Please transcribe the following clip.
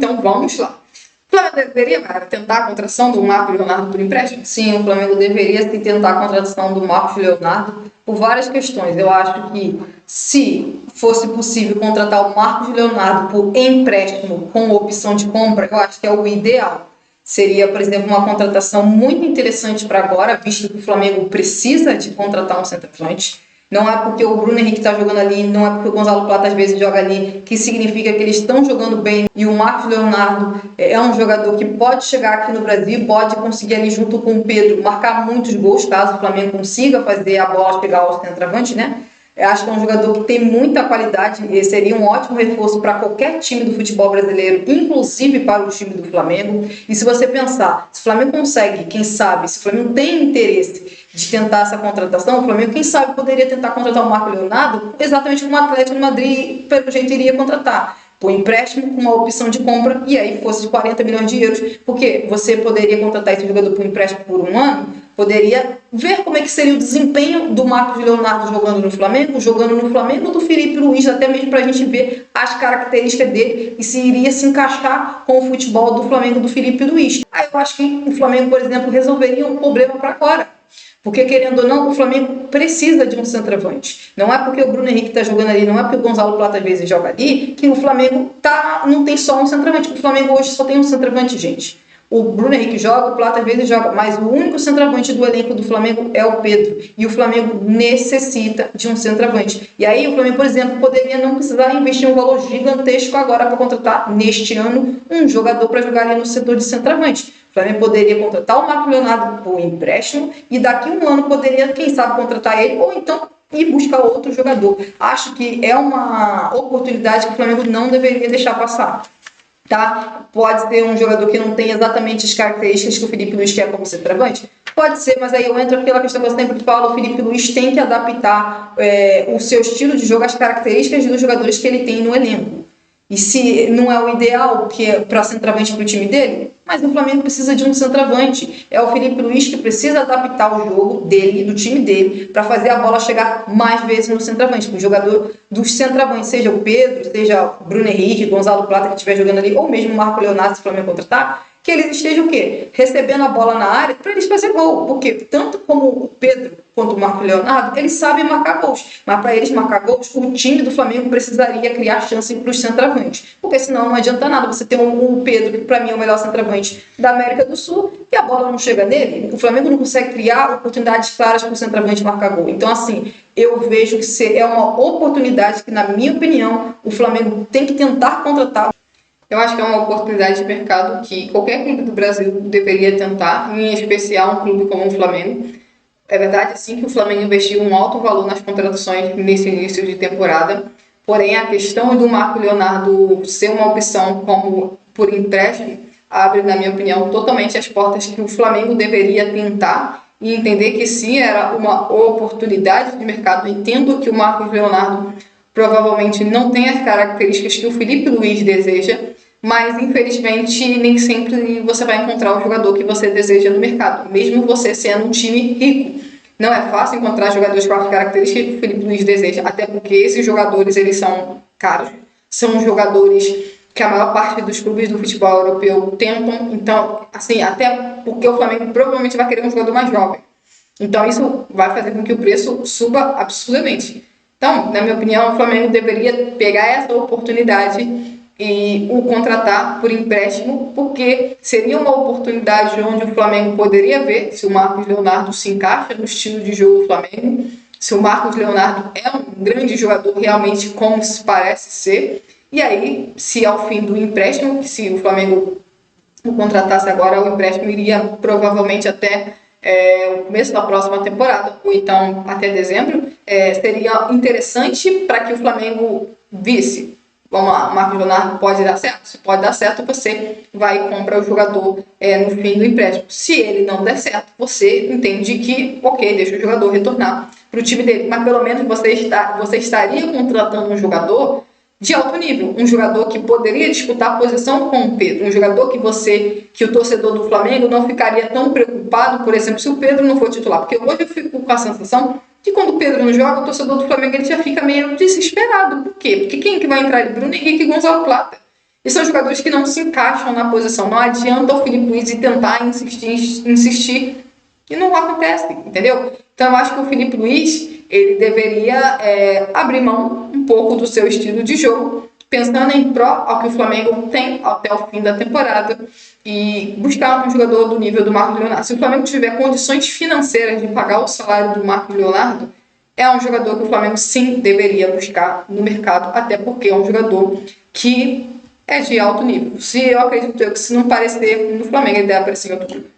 Então vamos lá. O Flamengo deveria tentar a contratação do Marcos Leonardo por empréstimo? Sim, o Flamengo deveria tentar a contratação do Marcos Leonardo por várias questões. Eu acho que se fosse possível contratar o Marcos Leonardo por empréstimo com opção de compra, eu acho que é o ideal. Seria, por exemplo, uma contratação muito interessante para agora, visto que o Flamengo precisa de contratar um centroavante. Não é porque o Bruno Henrique está jogando ali, não é porque o Gonzalo Plata às vezes joga ali, que significa que eles estão jogando bem. E o Marcos Leonardo é um jogador que pode chegar aqui no Brasil, pode conseguir ali junto com o Pedro marcar muitos gols, caso o Flamengo consiga fazer a bola chegar ao centroavante, né? Eu acho que é um jogador que tem muita qualidade e seria um ótimo reforço para qualquer time do futebol brasileiro, inclusive para o time do Flamengo. E se você pensar, se o Flamengo consegue, quem sabe, se o Flamengo tem interesse de tentar essa contratação, o Flamengo, quem sabe, poderia tentar contratar o Marcos Leonardo exatamente como o Atlético de Madrid, pelo jeito, iria contratar. Por empréstimo, com uma opção de compra, e aí fosse 40 milhões de euros, porque você poderia contratar esse jogador por empréstimo por um ano, poderia ver como é que seria o desempenho do Marcos Leonardo jogando no Flamengo, do Felipe Luiz, até mesmo para a gente ver as características dele e se iria se encaixar com o futebol do Flamengo do Felipe Luiz. Aí eu acho que o Flamengo, por exemplo, resolveria um problema para agora. Porque, querendo ou não, o Flamengo precisa de um centroavante. Não é porque o Bruno Henrique está jogando ali, não é porque o Gonzalo Plata às vezes joga ali, que o Flamengo não tem só um centroavante. O Flamengo hoje só tem um centroavante, gente. O Bruno Henrique joga, o Plata às vezes joga, mas o único centroavante do elenco do Flamengo é o Pedro. E o Flamengo necessita de um centroavante. E aí o Flamengo, por exemplo, poderia não precisar investir um valor gigantesco agora para contratar, neste ano, um jogador para jogar ali no setor de centroavante. O Flamengo poderia contratar o Marcos Leonardo por empréstimo e daqui a um ano poderia, quem sabe, contratar ele ou então ir buscar outro jogador. Acho que é uma oportunidade que o Flamengo não deveria deixar passar. Tá? Pode ser um jogador que não tem exatamente as características que o Felipe Luiz quer como centroavante? Pode ser, mas aí eu entro naquela questão que eu sempre falo, o Felipe Luiz tem que adaptar o seu estilo de jogo às características dos jogadores que ele tem no elenco. E se não é o ideal que é para centroavante para o time dele, mas o Flamengo precisa de um centroavante. É o Felipe Luiz que precisa adaptar o jogo dele, do time dele, para fazer a bola chegar mais vezes no centroavante. O jogador dos centroavantes, seja o Pedro, seja o Bruno Henrique, Gonzalo Plata que estiver jogando ali, ou mesmo o Marcos Leonardo, se o Flamengo contratar, que eles estejam o quê? Recebendo a bola na área para eles fazer gol. Porque tanto como o Pedro quanto o Marcos Leonardo, eles sabem marcar gols. Mas para eles marcar gols, o time do Flamengo precisaria criar chance para os centroavantes. Porque senão não adianta nada você ter um Pedro, que para mim é o melhor centroavante da América do Sul, e a bola não chega nele. O Flamengo não consegue criar oportunidades claras para o centroavante marcar gol. Então, assim, eu vejo que é uma oportunidade que, na minha opinião, o Flamengo tem que tentar contratar. Eu acho que é uma oportunidade de mercado que qualquer clube do Brasil deveria tentar, em especial um clube como o Flamengo. É verdade, sim, que o Flamengo investiu um alto valor nas contratações nesse início de temporada, porém a questão do Marcos Leonardo ser uma opção como por empréstimo abre, na minha opinião, totalmente as portas que o Flamengo deveria tentar e entender que sim, era uma oportunidade de mercado. Entendo que o Marcos Leonardo provavelmente não tem as características que o Felipe Luiz deseja, mas infelizmente nem sempre você vai encontrar o jogador que você deseja no mercado, mesmo você sendo um time rico. Não é fácil encontrar jogadores com as características que o Felipe Luiz deseja, até porque esses jogadores eles são caros, são jogadores que a maior parte dos clubes do futebol europeu tentam, então, assim, até porque o Flamengo provavelmente vai querer um jogador mais jovem. Então isso vai fazer com que o preço suba absurdamente. Então, na minha opinião, o Flamengo deveria pegar essa oportunidade e o contratar por empréstimo, porque seria uma oportunidade onde o Flamengo poderia ver se o Marcos Leonardo se encaixa no estilo de jogo do Flamengo, se o Marcos Leonardo é um grande jogador realmente como se parece ser, e aí, se ao fim do empréstimo, se o Flamengo o contratasse agora, o empréstimo iria provavelmente até o começo da próxima temporada, ou então até dezembro, seria interessante para que o Flamengo visse. Vamos lá, o Marcos Leonardo pode dar certo? Se pode dar certo, você vai e compra o jogador no fim do empréstimo. Se ele não der certo, você entende que, ok, deixa o jogador retornar para o time dele. Mas pelo menos você estaria contratando um jogador de alto nível, um jogador que poderia disputar a posição com o Pedro, um jogador que o torcedor do Flamengo não ficaria tão preocupado, por exemplo, se o Pedro não for titular. Porque hoje eu fico com a sensação que quando o Pedro não joga, o torcedor do Flamengo ele já fica meio desesperado. Por quê? Porque quem que vai entrar? Bruno Henrique e Gonzalo Plata. E são jogadores que não se encaixam na posição. Não adianta o Filipe Luís tentar insistir e não acontece, entendeu? Então eu acho que o Filipe Luís ele deveria abrir mão um pouco do seu estilo de jogo, pensando em pró ao que o Flamengo tem até o fim da temporada e buscar um jogador do nível do Marcos Leonardo. Se o Flamengo tiver condições financeiras de pagar o salário do Marcos Leonardo, é um jogador que o Flamengo sim deveria buscar no mercado, até porque é um jogador que é de alto nível. Eu acredito que se não parecer no Flamengo, ele deve aparecer em outro clube.